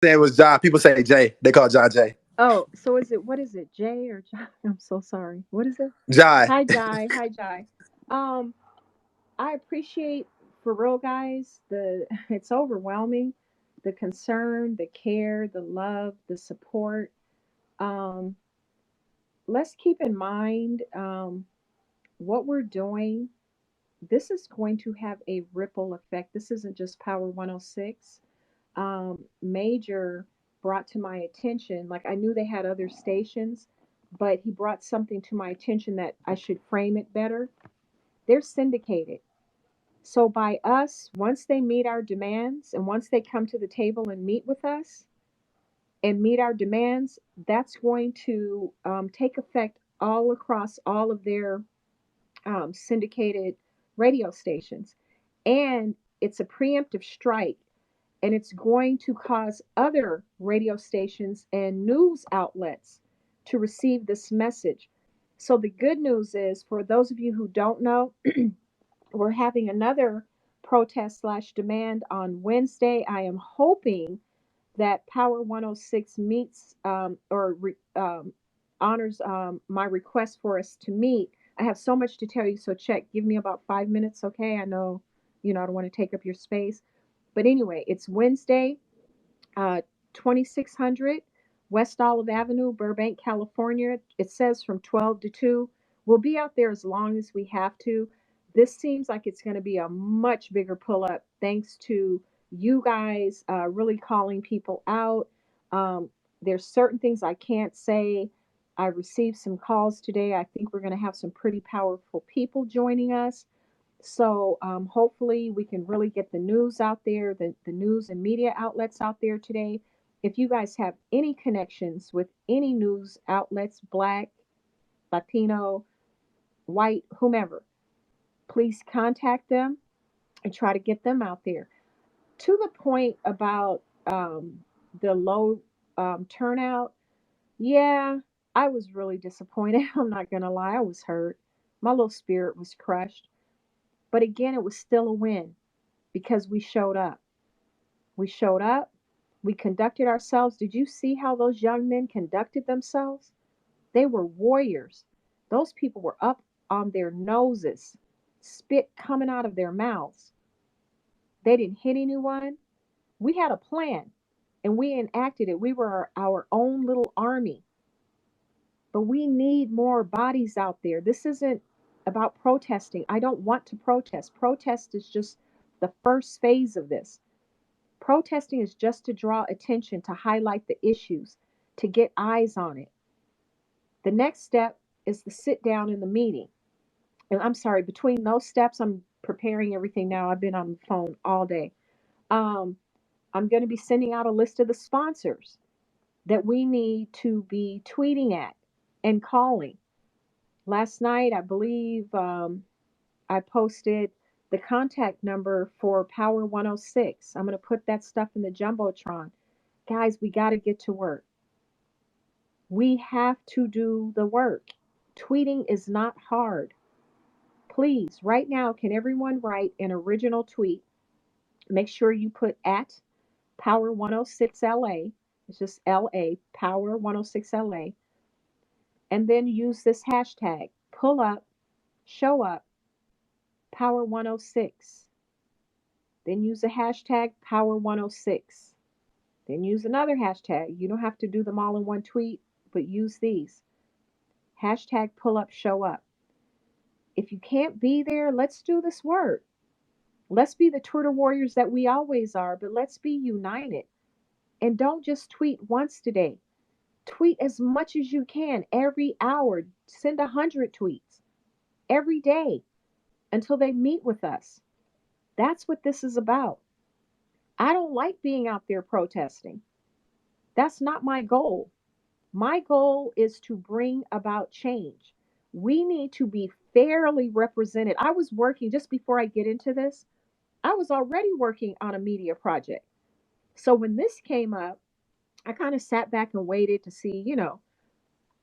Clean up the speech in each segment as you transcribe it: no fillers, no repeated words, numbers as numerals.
Saying it was John. People say Jay. They call John Jay. Oh, so what is it, Jay or Jai? I'm so sorry. What is it? Jai. Hi, Jai. Hi, Jai. Um, I appreciate, for real, guys, it's overwhelming, the concern, the care, the love, the support. Um, let's keep in mind what we're doing. This is going to have a ripple effect. This isn't just Power 106. Major brought to my attention, like I knew they had other stations, but he brought something to my attention that I should frame it better. They're syndicated. So by us, once they meet our demands and once they come to the table and meet with us and meet our demands, that's going to take effect all across all of their syndicated radio stations. And it's a preemptive strike, and it's going to cause other radio stations and news outlets to receive this message. So the good news is, for those of you who don't know, we're having another protest slash demand on Wednesday. I am hoping that Power 106 meets honors my request for us to meet. I have so much to tell you, so check. Give me about 5 minutes, okay? I know, I don't want to take up your space. But anyway, it's Wednesday, uh, 2600 West Olive Avenue, Burbank, California. It says from 12 to 2. We'll be out there as long as we have to. This seems like it's going to be a much bigger pull up thanks to you guys really calling people out. Um, there's certain things I can't say. I received some calls today. I think we're going to have some pretty powerful people joining us. So hopefully we can really get the news out there, the news and media outlets out there today. If you guys have any connections with any news outlets, Black, Latino, white, whomever, please contact them and try to get them out there. To the point about the low turnout, yeah, I was really disappointed. I'm not going to lie, I was hurt. My little spirit was crushed. But again, it was still a win because we showed up. We showed up. We conducted ourselves. Did you see how those young men conducted themselves? They were warriors. Those people were up on their noses, spit coming out of their mouths. They didn't hit anyone. We had a plan and we enacted it. We were our own little army. But we need more bodies out there. This isn't about protesting. I don't want to protest. Protest is just the first phase of this. Protesting is just to draw attention, to highlight the issues, to get eyes on it. The next step is the sit down in the meeting. And I'm sorry, between those steps, I'm preparing everything now. I've been on the phone all day. Um, I'm going to be sending out a list of the sponsors that we need to be tweeting at and calling. Last night, I believe I posted the contact number for Power 106. I'm going to put that stuff in the Jumbotron. Guys, we got to get to work. We have to do the work. Tweeting is not hard. Please, right now, can everyone write an original tweet? Make sure you put at Power 106 LA. It's just LA, Power 106 LA. And then use this hashtag, pull up, show up, Power 106. Then use the hashtag Power 106. Then use another hashtag. You don't have to do them all in one tweet, but use these. Hashtag pull up, show up. If you can't be there, let's do this work. Let's be the Twitter warriors that we always are, but let's be united. And don't just tweet once today. Tweet as much as you can every hour. Send 100 tweets every day until they meet with us. That's what this is about. I don't like being out there protesting. That's not my goal. My goal is to bring about change. We need to be fairly represented. I was working, just before I get into this, I was already working on a media project. So when this came up, I kind of sat back and waited to see,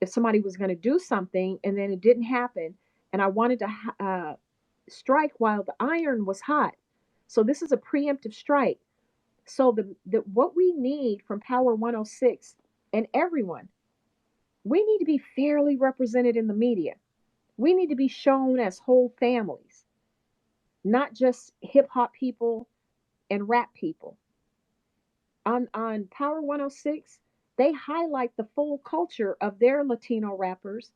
if somebody was going to do something, and then it didn't happen. And I wanted to strike while the iron was hot. So this is a preemptive strike. So the what we need from Power 106 and everyone, we need to be fairly represented in the media. We need to be shown as whole families, not just hip hop people and rap people. On Power 106, they highlight the full culture of their Latino rappers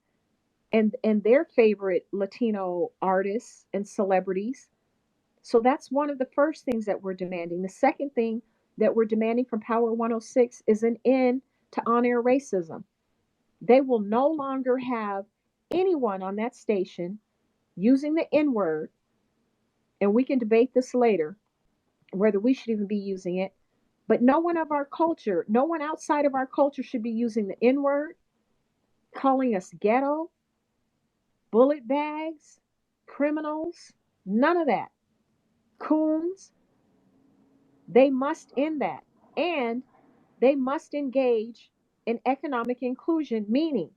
and their favorite Latino artists and celebrities. So that's one of the first things that we're demanding. The second thing that we're demanding from Power 106 is an end to on air racism. They will no longer have anyone on that station using the N word, and we can debate this later whether we should even be using it. But no one of our culture, no one outside of our culture should be using the N word, calling us ghetto, bullet bags, criminals, none of that. Coons, they must end that. And they must engage in economic inclusion, meaning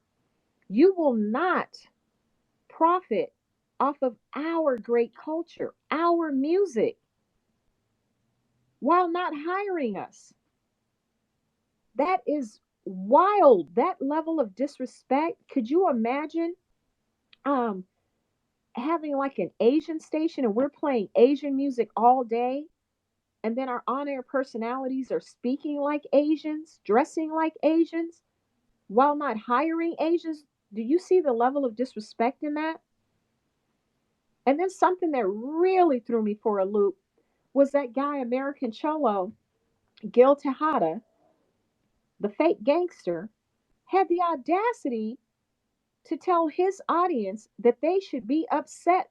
you will not profit off of our great culture, our music, while not hiring us. That is wild. That level of disrespect. Could you imagine um, having like an Asian station and we're playing Asian music all day? And then our on air personalities are speaking like Asians, dressing like Asians, while not hiring Asians. Do you see the level of disrespect in that? And then something that really threw me for a loop was that guy, American Cholo, Gil Tejada, the fake gangster, had the audacity to tell his audience that they should be upset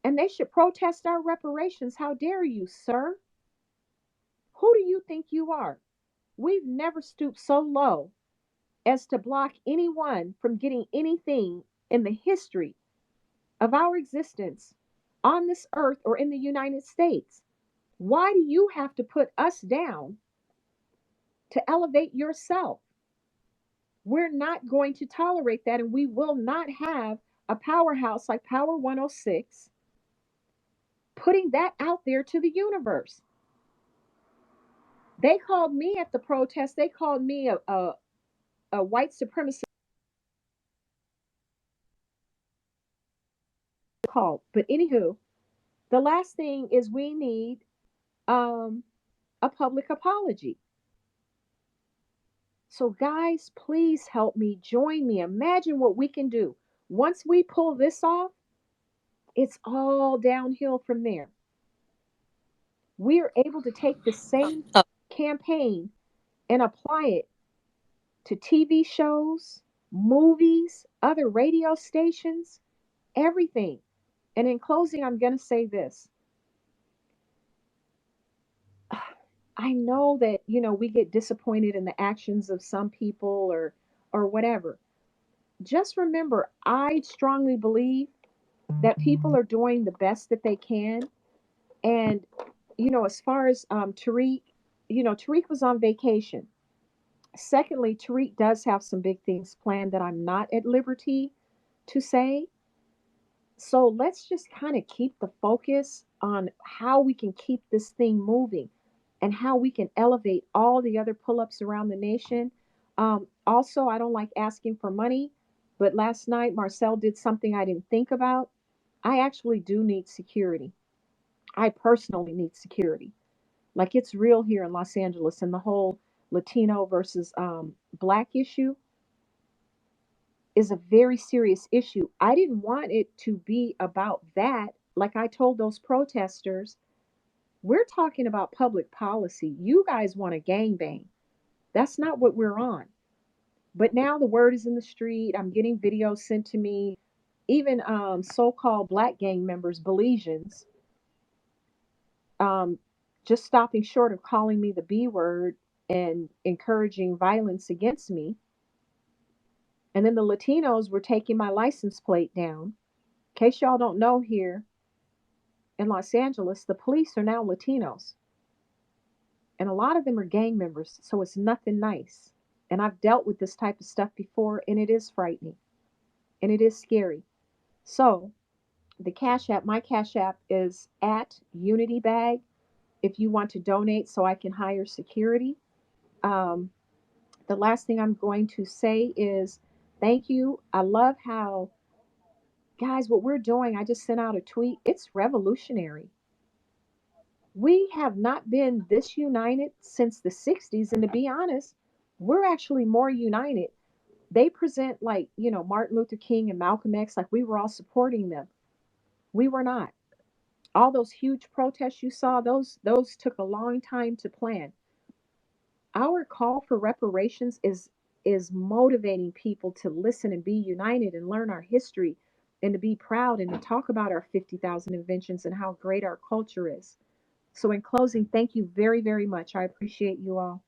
and they should protest our reparations. How dare you, sir? Who do you think you are? We've never stooped so low as to block anyone from getting anything in the history of our existence on this earth or in the United States. Why do you have to put us down to elevate yourself? We're not going to tolerate that, and we will not have a powerhouse like Power 106 putting that out there to the universe. They called me at the protest, they called me a white supremacist call. But anywho, the last thing is we need um, a public apology. So, guys, please help me, join me. Imagine what we can do. Once we pull this off, it's all downhill from there. We are able to take the same Oh, campaign and apply it to TV shows, movies, other radio stations, everything. And in closing, I'm going to say this. I know that, we get disappointed in the actions of some people or whatever. Just remember, I strongly believe that people are doing the best that they can. And, as far as Tariq, Tariq was on vacation. Secondly, Tariq does have some big things planned that I'm not at liberty to say. So let's just kind of keep the focus on how we can keep this thing moving and how we can elevate all the other pull ups around the nation. Also, I don't like asking for money, but last night Marcel did something I didn't think about. I actually do need security. I personally need security. Like it's real here in Los Angeles, and the whole Latino versus black issue is a very serious issue. I didn't want it to be about that. Like I told those protesters, we're talking about public policy. You guys want a gangbang. That's not what we're on. But now the word is in the street. I'm getting videos sent to me. Even so-called black gang members, Belizeans, um, just stopping short of calling me the B word and encouraging violence against me. And then the Latinos were taking my license plate down. In case y'all don't know, here in Los Angeles, the police are now Latinos. And a lot of them are gang members, so it's nothing nice. And I've dealt with this type of stuff before, and it is frightening and it is scary. So, the Cash App, my Cash App is at Unity Bag. if you want to donate so I can hire security. Um, the last thing I'm going to say is thank you. I love how, guys, what we're doing, I just sent out a tweet. It's revolutionary. We have not been this united since the 60s. And to be honest, we're actually more united. They present like, Martin Luther King and Malcolm X, like we were all supporting them. We were not. All those huge protests you saw, those took a long time to plan. Our call for reparations is motivating people to listen and be united and learn our history and to be proud and to talk about our 50,000 inventions and how great our culture is. So in closing, thank you very, very much. I appreciate you all.